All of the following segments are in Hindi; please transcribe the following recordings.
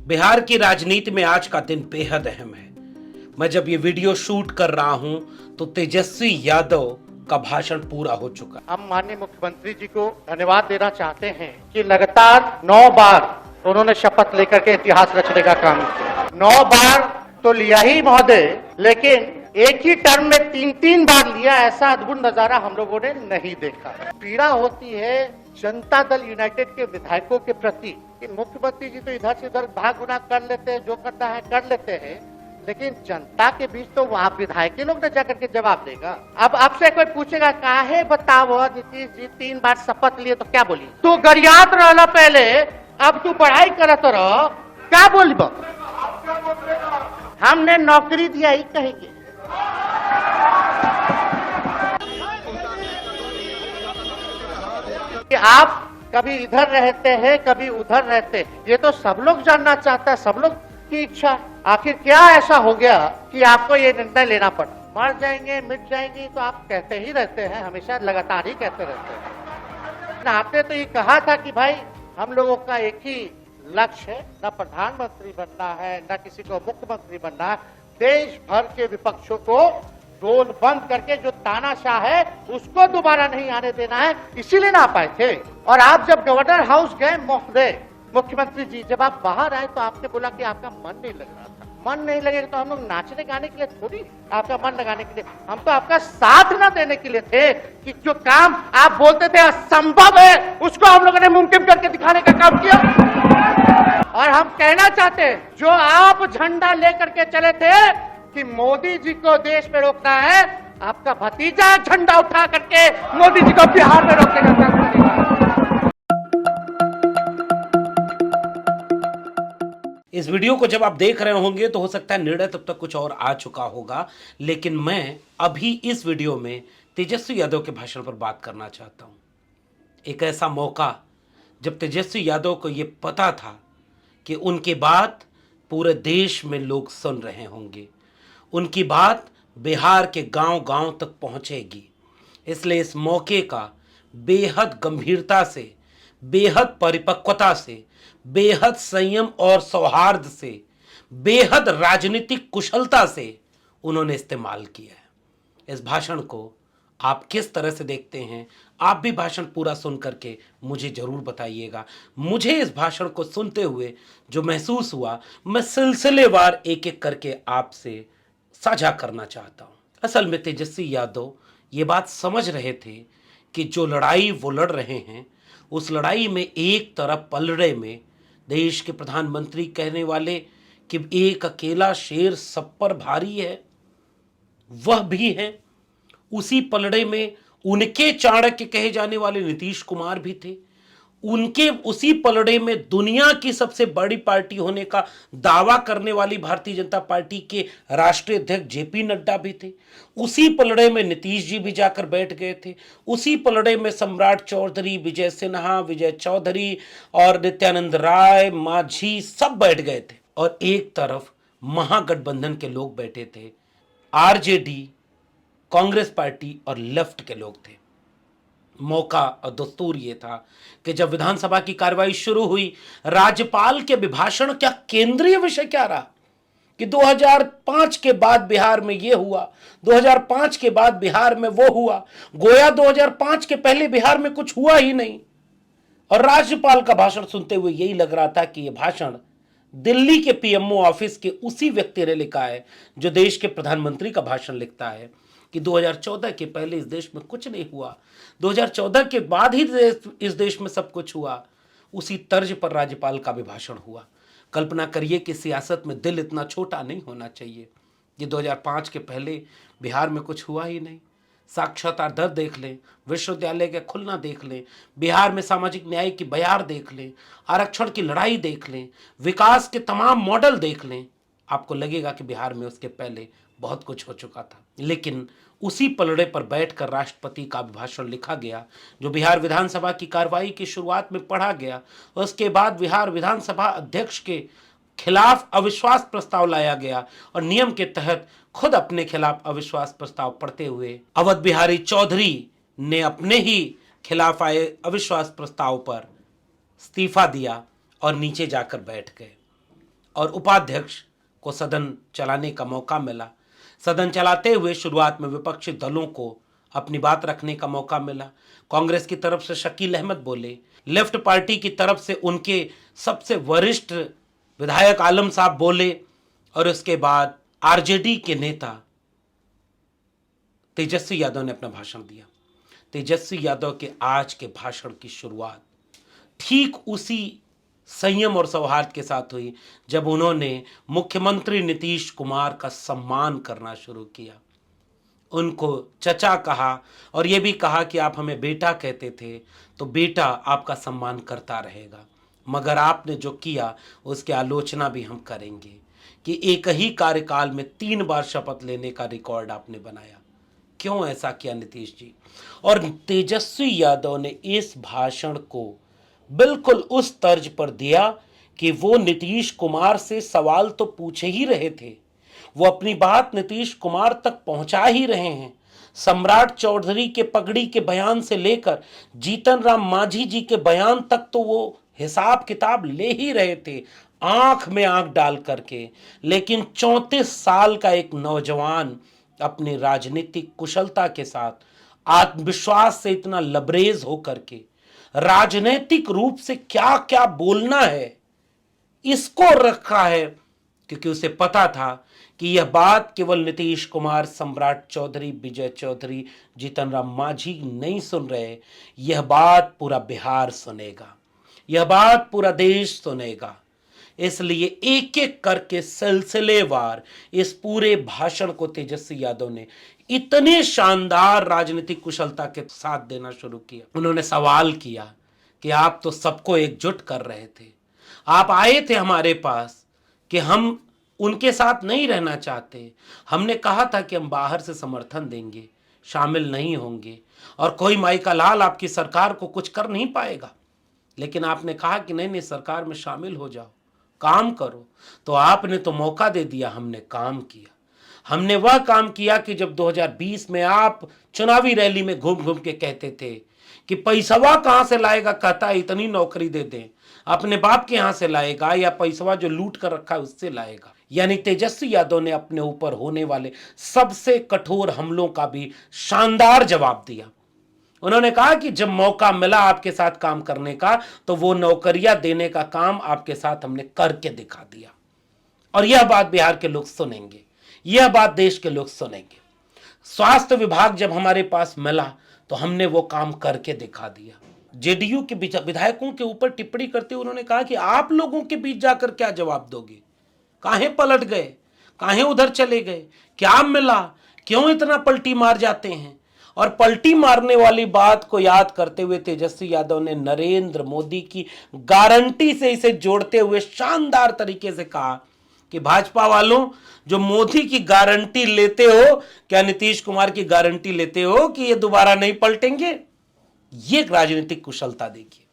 बिहार की राजनीति में आज का दिन बेहद अहम है। मैं जब ये वीडियो शूट कर रहा हूं तो तेजस्वी यादव का भाषण पूरा हो चुका। हम माननीय मुख्यमंत्री जी को धन्यवाद देना चाहते हैं कि लगातार 9 बार उन्होंने शपथ लेकर के इतिहास रचने का काम किया। 9 बार तो लिया ही महोदय, लेकिन एक ही टर्म में 3-3 बार लिया, ऐसा अद्भुत नजारा हम लोगों ने नहीं देखा। पीड़ा होती है जनता दल यूनाइटेड के विधायकों के प्रति कि मुख्यमंत्री जी तो इधर से उधर भाग गुना कर लेते हैं, जो करना है कर लेते हैं, लेकिन जनता के बीच तो वहां विधायक लोग ने जाकर के जवाब देगा। अब आपसे कोई पूछेगा काहे बताओ नीतीश जी 3 बार शपथ लिए तो क्या बोली? तू गरियात रहला पहले, अब तू पढ़ाई करत रह, क्या बोलब? हमने नौकरी दिया ही कहेंगे। कि आप कभी इधर रहते हैं कभी उधर रहते हैं, ये तो सब लोग जानना चाहता है, सब लोग की इच्छा। आखिर क्या ऐसा हो गया कि आपको ये निर्णय लेना पड़ा? मर जाएंगे मिट जाएंगे तो आप कहते ही रहते हैं, हमेशा लगातार ही कहते रहते हैं। आपने तो ये कहा था कि भाई हम लोगों का एक ही लक्ष्य है, न प्रधानमंत्री बनना है न किसी को मुख्यमंत्री बनना है, देश भर के विपक्षों को रोल बंद करके जो तानाशाह है उसको दोबारा नहीं आने देना है, इसीलिए ना आ पाए थे। और आप जब गवर्नर हाउस गए महोदय, मुख्यमंत्री जी जब आप बाहर आए तो आपने बोला कि आपका मन नहीं लग रहा था। मन नहीं लगेगा तो हम लोग नाचने गाने के लिए थोड़ी आपका मन लगाने के लिए, हम तो आपका साथ ना देने के लिए थे कि जो काम आप बोलते थे असंभव है उसको हम लोगों ने मुमकिन करके दिखाने का काम किया। और हम कहना चाहते हैं, जो आप झंडा लेकर के चले थे कि मोदी जी को देश में रोकना है, आपका भतीजा झंडा उठा करके मोदी जी को बिहार में रोकने का काम करेगा। इस वीडियो को जब आप देख रहे होंगे तो हो सकता है निर्णय तब तक कुछ और आ चुका होगा, लेकिन मैं अभी इस वीडियो में तेजस्वी यादव के भाषण पर बात करना चाहता हूं। एक ऐसा मौका जब तेजस्वी यादव को यह पता था कि उनकी बात पूरे देश में लोग सुन रहे होंगे, उनकी बात बिहार के गांव-गांव तक पहुंचेगी, इसलिए इस मौके का बेहद गंभीरता से, बेहद परिपक्वता से, बेहद संयम और सौहार्द से, बेहद राजनीतिक कुशलता से उन्होंने इस्तेमाल किया है। इस भाषण को आप किस तरह से देखते हैं? आप भी भाषण पूरा सुन करके मुझे जरूर बताइएगा। मुझे इस भाषण को सुनते हुए जो महसूस हुआ, मैं सिलसिलेवार एक एक करके आपसे साझा करना चाहता हूं। असल में तेजस्वी यादव ये बात समझ रहे थे कि जो लड़ाई वो लड़ रहे हैं, उस लड़ाई में एक तरफ पलड़े में देश के प्रधानमंत्री कहने वाले कि एक अकेला शेर सब पर भारी है, वह भी है। उसी पलड़े में उनके चाणक्य कहे जाने वाले नीतीश कुमार भी थे। उनके उसी पलड़े में दुनिया की सबसे बड़ी पार्टी होने का दावा करने वाली भारतीय जनता पार्टी के राष्ट्रीय अध्यक्ष जेपी नड्डा भी थे। उसी पलड़े में नीतीश जी भी जाकर बैठ गए थे। उसी पलड़े में सम्राट चौधरी, विजय सिन्हा, विजय चौधरी और नित्यानंद राय, मांझी सब बैठ गए थे। और एक तरफ महागठबंधन के लोग बैठे थे, आरजेडी, कांग्रेस पार्टी और लेफ्ट के लोग थे। मौका और दस्तूर ये था कि जब विधानसभा की कार्रवाई शुरू हुई, राज्यपाल के अभिभाषण क्या केंद्रीय विषय क्या रहा कि 2005 के बाद बिहार में ये हुआ, 2005 के बाद बिहार में वो हुआ, गोया 2005 के पहले बिहार में कुछ हुआ ही नहीं। और राज्यपाल का भाषण सुनते हुए यही लग रहा था कि यह भाषण दिल्ली के पीएमओ ऑफिस के उसी व्यक्ति ने लिखा है जो देश के प्रधानमंत्री का भाषण लिखता है कि 2014 के पहले इस देश में कुछ नहीं हुआ, 2014 के बाद ही इस देश में सब कुछ हुआ। उसी तर्ज पर राज्यपाल का भी भाषण हुआ। कल्पना करिए कि सियासत में दिल इतना छोटा नहीं होना चाहिए। ये 2005 के पहले बिहार में कुछ हुआ ही नहीं। साक्षरता दर देख लें, विश्वविद्यालय के खुलना देख लें, बिहार में सामाजिक न्याय की बयार देख लें, आरक्षण की लड़ाई देख लें, विकास के तमाम मॉडल देख लें, आपको लगेगा कि बिहार में उसके पहले बहुत कुछ हो चुका था। लेकिन उसी पलड़े पर बैठकर राष्ट्रपति का अभिभाषण लिखा गया, जो बिहार विधानसभा की कार्रवाई की शुरुआत में पढ़ा गया। उसके बाद बिहार विधानसभा अध्यक्ष के खिलाफ अविश्वास प्रस्ताव लाया गया और नियम के तहत खुद अपने खिलाफ अविश्वास प्रस्ताव पढ़ते हुए अवध बिहारी चौधरी ने अपने ही खिलाफ आए अविश्वास प्रस्ताव पर इस्तीफा दिया और नीचे जाकर बैठ गए। और उपाध्यक्ष को सदन चलाने का मौका मिला। सदन चलाते हुए शुरुआत में विपक्षी दलों को अपनी बात रखने का मौका मिला। कांग्रेस की तरफ से शकील अहमद बोले, लेफ्ट पार्टी की तरफ से उनके सबसे वरिष्ठ विधायक आलम साहब बोले, और उसके बाद आरजेडी के नेता तेजस्वी यादव ने अपना भाषण दिया। तेजस्वी यादव के आज के भाषण की शुरुआत ठीक उसी संयम और सौहार्द के साथ हुई जब उन्होंने मुख्यमंत्री नीतीश कुमार का सम्मान करना शुरू किया। उनको चचा कहा और यह भी कहा कि आप हमें बेटा कहते थे तो बेटा आपका सम्मान करता रहेगा, मगर आपने जो किया उसकी आलोचना भी हम करेंगे कि एक ही कार्यकाल में 3 बार शपथ लेने का रिकॉर्ड आपने बनाया। क्यों ऐसा किया नीतीश जी? और तेजस्वी यादव ने इस भाषण को बिल्कुल उस तर्ज पर दिया कि वो नीतीश कुमार से सवाल तो पूछे ही रहे थे, वो अपनी बात नीतीश कुमार तक पहुंचा ही रहे हैं। सम्राट चौधरी के पगड़ी के बयान से लेकर जीतन राम मांझी जी के बयान तक तो वो हिसाब किताब ले ही रहे थे, आंख में आंख डाल करके। लेकिन 34 साल का एक नौजवान अपनी राजनीतिक कुशलता के साथ आत्मविश्वास से इतना लबरेज होकर के राजनीतिक रूप से क्या क्या बोलना है इसको रखा है, क्योंकि उसे पता था कि यह बात केवल नीतीश कुमार, सम्राट चौधरी, विजय चौधरी, जीतन राम मांझी नहीं सुन रहे, यह बात पूरा बिहार सुनेगा, यह बात पूरा देश सुनेगा। इसलिए एक एक करके सिलसिलेवार इस पूरे भाषण को तेजस्वी यादव ने इतने शानदार राजनीतिक कुशलता के साथ देना शुरू किया। उन्होंने सवाल किया कि आप तो सबको एकजुट कर रहे थे, आप आए थे हमारे पास कि हम उनके साथ नहीं रहना चाहते, हमने कहा था कि हम बाहर से समर्थन देंगे, शामिल नहीं होंगे और कोई माई का लाल आपकी सरकार को कुछ कर नहीं पाएगा, लेकिन आपने कहा कि नहीं नहीं सरकार में शामिल हो जाओ, काम करो। तो आपने तो मौका दे दिया, हमने काम किया। हमने वह काम किया कि जब 2020 में आप चुनावी रैली में घूम घूम के कहते थे कि पैसवा कहां से लाएगा, कहता है इतनी नौकरी दे दें, अपने बाप के यहां से लाएगा या पैसवा जो लूट कर रखा है उससे लाएगा। यानी तेजस्वी यादव ने अपने ऊपर होने वाले सबसे कठोर हमलों का भी शानदार जवाब दिया। उन्होंने कहा कि जब मौका मिला आपके साथ काम करने का तो वो नौकरियां देने का काम आपके साथ हमने करके दिखा दिया, और यह बात बिहार के लोग सुनेंगे, यह बात देश के लोग सुनेंगे। स्वास्थ्य विभाग जब हमारे पास मिला तो हमने वो काम करके दिखा दिया। जेडीयू के विधायकों के ऊपर टिप्पणी करते हुए उन्होंने कहा कि आप लोगों के बीच जाकर क्या जवाब दोगे, काहे पलट गए, काहे उधर चले गए, क्या मिला, क्यों इतना पलटी मार जाते हैं। और पलटी मारने वाली बात को याद करते हुए तेजस्वी यादव ने नरेंद्र मोदी की गारंटी से इसे जोड़ते हुए शानदार तरीके से कहा कि भाजपा वालों जो मोदी की गारंटी लेते हो, क्या नीतीश कुमार की गारंटी लेते हो कि ये दोबारा नहीं पलटेंगे? ये राजनीतिक कुशलता देखिए,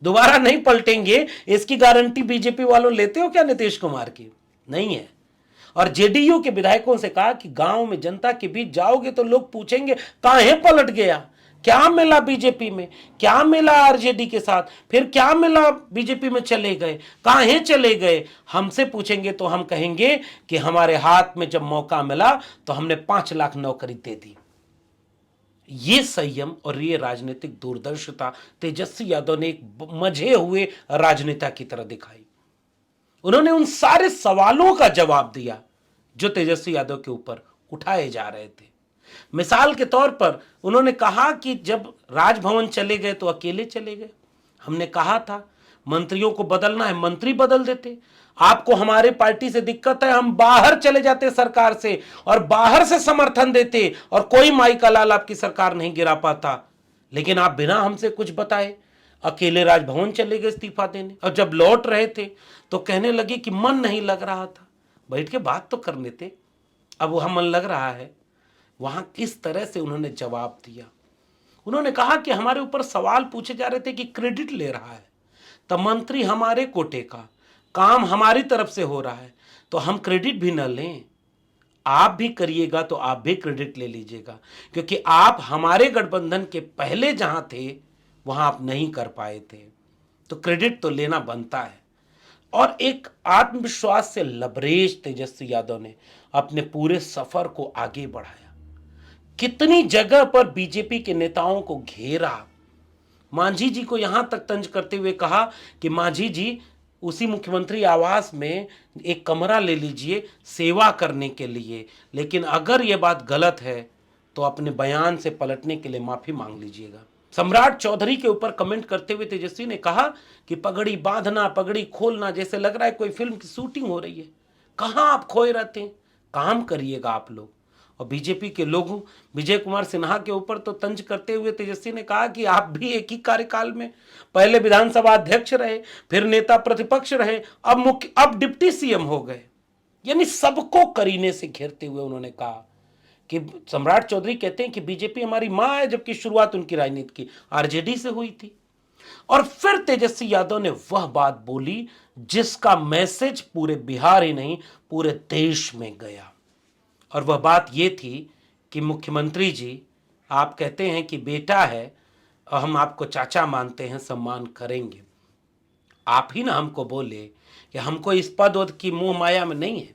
दोबारा नहीं पलटेंगे इसकी गारंटी बीजेपी वालों लेते हो क्या नीतीश कुमार की? नहीं है। और जेडीयू के विधायकों से कहा कि गांव में जनता के बीच जाओगे तो लोग पूछेंगे काहे पलट गया, क्या मिला बीजेपी में, क्या मिला आरजेडी के साथ, फिर क्या मिला बीजेपी में चले गए, काहे चले गए, हमसे पूछेंगे तो हम कहेंगे कि हमारे हाथ में जब मौका मिला तो हमने 5 लाख नौकरी दे दी। ये संयम और ये राजनीतिक दूरदर्शिता तेजस्वी यादव ने एक मजे हुए राजनेता की तरह दिखाई। उन्होंने उन सारे सवालों का जवाब दिया जो तेजस्वी यादव के ऊपर उठाए जा रहे थे। मिसाल के तौर पर उन्होंने कहा कि जब राजभवन चले गए तो अकेले चले गए, हमने कहा था मंत्रियों को बदलना है, मंत्री बदल देते, आपको हमारे पार्टी से दिक्कत है, हम बाहर चले जाते सरकार से और बाहर से समर्थन देते और कोई माई का लाल आपकी सरकार नहीं गिरा पाता। लेकिन आप बिना हमसे कुछ बताए अकेले राजभवन चले गए इस्तीफा देने, और जब लौट रहे थे तो कहने लगे कि मन नहीं लग रहा था, बैठ के बात तो करने थे, अब वहां मन लग रहा है। वहां किस तरह से उन्होंने जवाब दिया। उन्होंने कहा कि हमारे ऊपर सवाल पूछे जा रहे थे कि क्रेडिट ले रहा है, तो मंत्री हमारे कोटे का, काम हमारी तरफ से हो रहा है, तो हम क्रेडिट भी न लें, आप भी करिएगा तो आप भी क्रेडिट ले लीजिएगा, क्योंकि आप हमारे गठबंधन के पहले जहां थे वहां आप नहीं कर पाए थे, तो क्रेडिट तो लेना बनता है। और एक आत्मविश्वास से लबरेज तेजस्वी यादव ने अपने पूरे सफर को आगे बढ़ाया। कितनी जगह पर बीजेपी के नेताओं को घेरा, मांझी जी को यहां तक तंज करते हुए कहा कि मांझी जी उसी मुख्यमंत्री आवास में एक कमरा ले लीजिए सेवा करने के लिए, लेकिन अगर यह बात गलत है तो अपने बयान से पलटने के लिए माफी मांग लीजिएगा। सम्राट चौधरी के ऊपर कमेंट करते हुए तेजस्वी ने कहा कि पगड़ी बांधना, पगड़ी खोलना, जैसे लग रहा है कोई फिल्म की शूटिंग हो रही है। कहां आप खोए रहते हैं, काम करिएगा आप लोग। और बीजेपी के लोगों विजय कुमार सिन्हा के ऊपर तो तंज करते हुए तेजस्वी ने कहा कि आप भी एक ही कार्यकाल में पहले विधानसभा अध्यक्ष रहे, फिर नेता प्रतिपक्ष रहे, अब डिप्टी सीएम हो गए। यानी सबको करीने से घेरते हुए उन्होंने कहा कि सम्राट चौधरी कहते हैं कि बीजेपी हमारी मां है, जबकि शुरुआत उनकी राजनीति की आरजेडी से हुई थी। और फिर तेजस्वी यादव ने वह बात बोली जिसका मैसेज पूरे बिहार ही नहीं पूरे देश में गया, और वह बात यह थी कि मुख्यमंत्री जी, आप कहते हैं कि बेटा है और हम आपको चाचा मानते हैं, सम्मान करेंगे। आप ही ना हमको बोले कि हमको इस पद वद की मोह माया में नहीं है,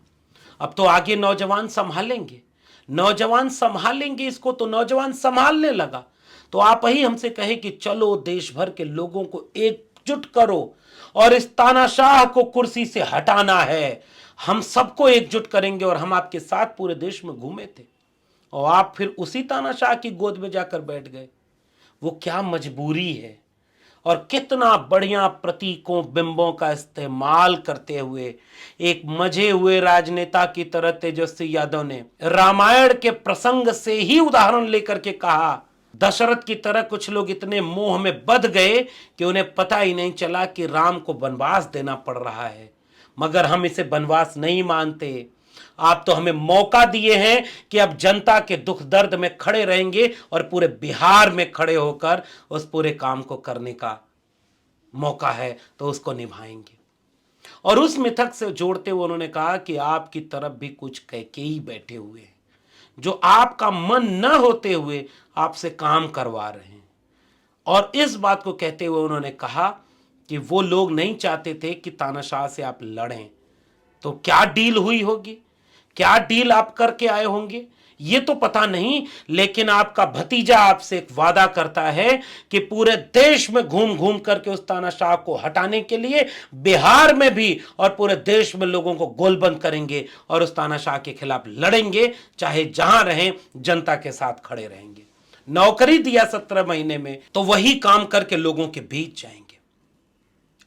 अब तो आगे नौजवान संभालेंगे, नौजवान संभालेंगे इसको, तो नौजवान संभालने लगा। तो आप ही हमसे कहे कि चलो देश भर के लोगों को एकजुट करो और इस तानाशाह को कुर्सी से हटाना है, हम सबको एकजुट करेंगे। और हम आपके साथ पूरे देश में घूमे थे और आप फिर उसी तानाशाह की गोद में जाकर बैठ गए। वो क्या मजबूरी है, और कितना बढ़िया प्रतीकों बिंबों का इस्तेमाल करते हुए एक मजे हुए राजनेता की तरह तेजस्वी यादव ने रामायण के प्रसंग से ही उदाहरण लेकर के कहा, दशरथ की तरह कुछ लोग इतने मोह में बंध गए कि उन्हें पता ही नहीं चला कि राम को वनवास देना पड़ रहा है। मगर हम इसे वनवास नहीं मानते, आप तो हमें मौका दिए हैं कि अब जनता के दुख दर्द में खड़े रहेंगे और पूरे बिहार में खड़े होकर उस पूरे काम को करने का मौका है तो उसको निभाएंगे। और उस मिथक से जोड़ते हुए उन्होंने कहा कि आपकी तरफ भी कुछ कैकेयी बैठे हुए हैं जो आपका मन न होते हुए आपसे काम करवा रहे हैं। और इस बात को कहते हुए उन्होंने कहा कि वो लोग नहीं चाहते थे कि तानाशाह से आप लड़ें, तो क्या डील हुई होगी, क्या डील आप करके आए होंगे ये तो पता नहीं, लेकिन आपका भतीजा आपसे एक वादा करता है कि पूरे देश में घूम घूम करके उस तानाशाह को हटाने के लिए बिहार में भी और पूरे देश में लोगों को गोलबंद करेंगे और उस तानाशाह के खिलाफ लड़ेंगे, चाहे जहां रहें जनता के साथ खड़े रहेंगे। नौकरी दिया 17 महीने में तो वही काम करके लोगों के बीच जाएंगे।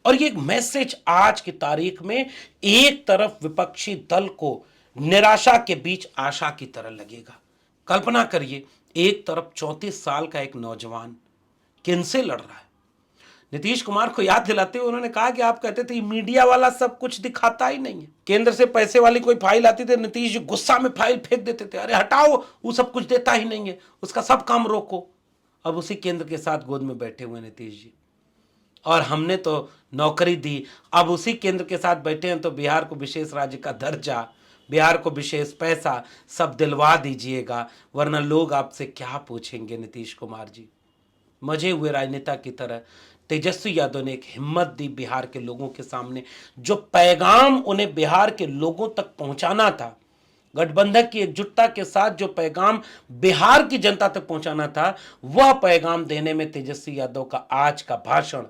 और ये एक मैसेज आज की तारीख में एक तरफ विपक्षी दल को निराशा के बीच आशा की तरह लगेगा। कल्पना करिए, एक तरफ 34 साल का एक नौजवान किनसे लड़ रहा है। नीतीश कुमार को याद दिलाते हुए उन्होंने कहा कि आप कहते थे मीडिया वाला सब कुछ दिखाता ही नहीं है, केंद्र से पैसे वाली कोई फाइल आती थी, नीतीश जी गुस्सा में फाइल फेंक देते थे, अरे हटाओ, वो सब कुछ देता ही नहीं है, उसका सब काम रोको। अब उसी केंद्र के साथ गोद में बैठे हुए नीतीश जी, और हमने तो नौकरी दी, अब उसी केंद्र के साथ बैठे हैं तो बिहार को विशेष राज्य का दर्जा, बिहार को विशेष पैसा सब दिलवा दीजिएगा, वरना लोग आपसे क्या पूछेंगे। नीतीश कुमार जी, मजे हुए राजनेता की तरह तेजस्वी यादव ने एक हिम्मत दी बिहार के लोगों के सामने, जो पैगाम उन्हें बिहार के लोगों तक पहुंचाना था, गठबंधन की एकजुटता के साथ जो पैगाम बिहार की जनता तक पहुंचाना था, वह पैगाम देने में तेजस्वी यादव का आज का भाषण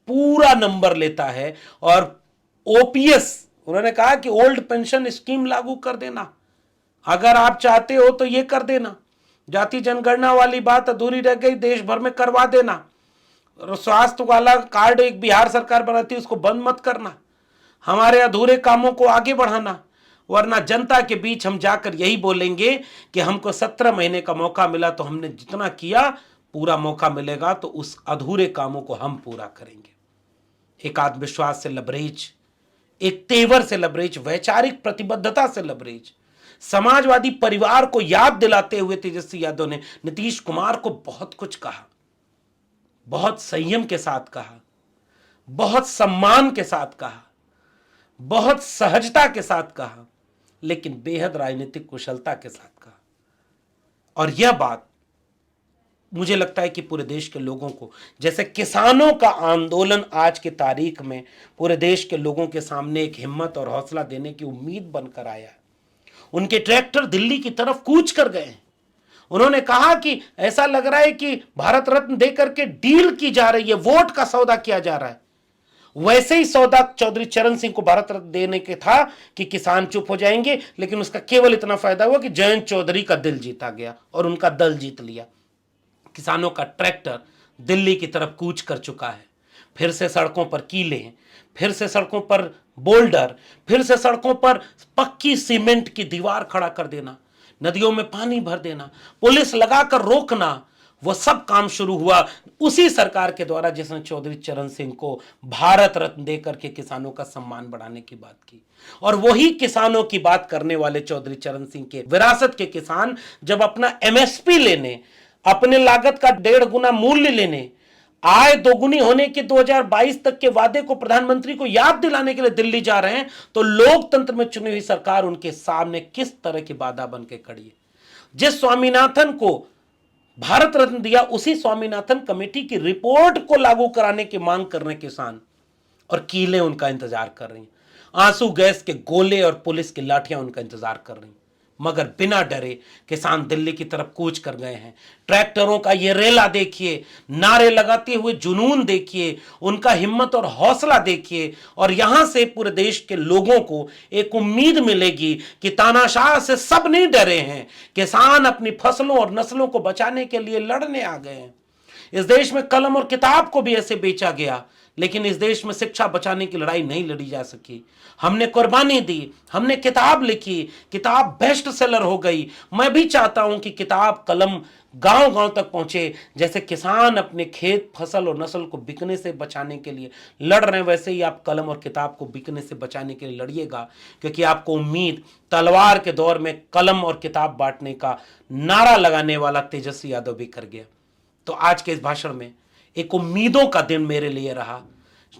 पूरा नंबर लेता है। और ओपीएस, उन्होंने कहा कि ओल्ड पेंशन स्कीम लागू कर देना, अगर आप चाहते हो तो ये कर देना, जाति जनगणना वाली बात अधूरी रह गई, देश भर में करवा देना, स्वास्थ्य वाला कार्ड एक बिहार सरकार बनाती है उसको बंद मत करना, हमारे अधूरे कामों को आगे बढ़ाना, वरना जनता के बीच हम जाकर यही बोलेंगे कि हमको 17 महीने का मौका मिला तो हमने जितना किया, पूरा मौका मिलेगा तो उस अधूरे कामों को हम पूरा करेंगे। एक आत्मविश्वास से लबरेज, एक तेवर से लबरेज, वैचारिक प्रतिबद्धता से लबरेज, समाजवादी परिवार को याद दिलाते हुए तेजस्वी यादव ने नीतीश कुमार को बहुत कुछ कहा, बहुत संयम के साथ कहा, बहुत सम्मान के साथ कहा, बहुत सहजता के साथ कहा, लेकिन बेहद राजनीतिक कुशलता के साथ कहा। और यह बात मुझे लगता है कि पूरे देश के लोगों को, जैसे किसानों का आंदोलन आज की तारीख में पूरे देश के लोगों के सामने एक हिम्मत और हौसला देने की उम्मीद बनकर आया। उनके ट्रैक्टर दिल्ली की तरफ कूच कर गए। उन्होंने कहा कि ऐसा लग रहा है कि भारत रत्न देकर के डील की जा रही है, वोट का सौदा किया जा रहा है। वैसे ही सौदा चौधरी चरण सिंह को भारत रत्न देने के था कि किसान चुप हो जाएंगे, लेकिन उसका केवल इतना फायदा हुआ कि जयंत चौधरी का दिल जीता गया और उनका दल जीत लिया। किसानों का ट्रैक्टर दिल्ली की तरफ कूच कर चुका है। फिर से सड़कों पर कीले, फिर से सड़कों पर बोल्डर, फिर से सड़कों पर पक्की सीमेंट की दीवार खड़ा कर देना, नदियों में पानी भर देना, पुलिस लगाकर रोकना, वो सब काम शुरू हुआ उसी सरकार के द्वारा जिसने चौधरी चरण सिंह को भारत रत्न देकर के किसानों का सम्मान बढ़ाने की बात की। और वही किसानों की बात करने वाले चौधरी चरण सिंह के विरासत के किसान जब अपना एमएसपी लेने, अपने लागत का 1.5 गुना मूल्य लेने, आय दोगुनी होने के 2022 तक के वादे को प्रधानमंत्री को याद दिलाने के लिए दिल्ली जा रहे हैं, तो लोकतंत्र में चुनी हुई सरकार उनके सामने किस तरह की बाधा बन के खड़ी है। जिस स्वामीनाथन को भारत रत्न दिया, उसी स्वामीनाथन कमेटी की रिपोर्ट को लागू कराने की मांग कर रहे किसान, और कीलें उनका इंतजार कर रही हैं, आंसू गैस के गोले और पुलिस की लाठियां उनका इंतजार कर रही हैं। मगर बिना डरे किसान दिल्ली की तरफ कूच कर गए हैं। ट्रैक्टरों का ये रेला देखिए, नारे लगाते हुए जुनून देखिए, उनका हिम्मत और हौसला देखिए, और यहां से पूरे देश के लोगों को एक उम्मीद मिलेगी कि तानाशाह से सब नहीं डरे हैं, किसान अपनी फसलों और नस्लों को बचाने के लिए लड़ने आ गए हैं। इस देश में कलम और किताब को भी ऐसे बेचा गया, लेकिन इस देश में शिक्षा बचाने की लड़ाई नहीं लड़ी जा सकी। हमने कुर्बानी दी, हमने किताब लिखी, किताब बेस्ट सेलर हो गई। मैं भी चाहता हूं कि किताब कलम गांव गांव तक पहुंचे। जैसे किसान अपने खेत, फसल और नस्ल को बिकने से बचाने के लिए लड़ रहे हैं, वैसे ही आप कलम और किताब को बिकने से बचाने के लिए लड़िएगा, क्योंकि आपको उम्मीद तलवार के दौर में कलम और किताब बांटने का नारा लगाने वाला तेजस्वी यादव भी कर गया। तो आज के इस भाषण में एक उम्मीदों का दिन मेरे लिए रहा।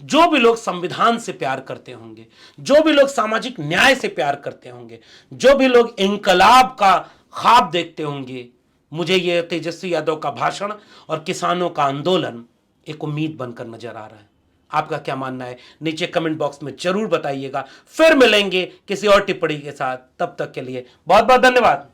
जो भी लोग संविधान से प्यार करते होंगे, जो भी लोग सामाजिक न्याय से प्यार करते होंगे, जो भी लोग इंकलाब का ख्वाब देखते होंगे, मुझे यह तेजस्वी यादव का भाषण और किसानों का आंदोलन एक उम्मीद बनकर नजर आ रहा है। आपका क्या मानना है नीचे कमेंट बॉक्स में जरूर बताइएगा। फिर मिलेंगे किसी और टिप्पणी के साथ, तब तक के लिए बहुत बहुत धन्यवाद।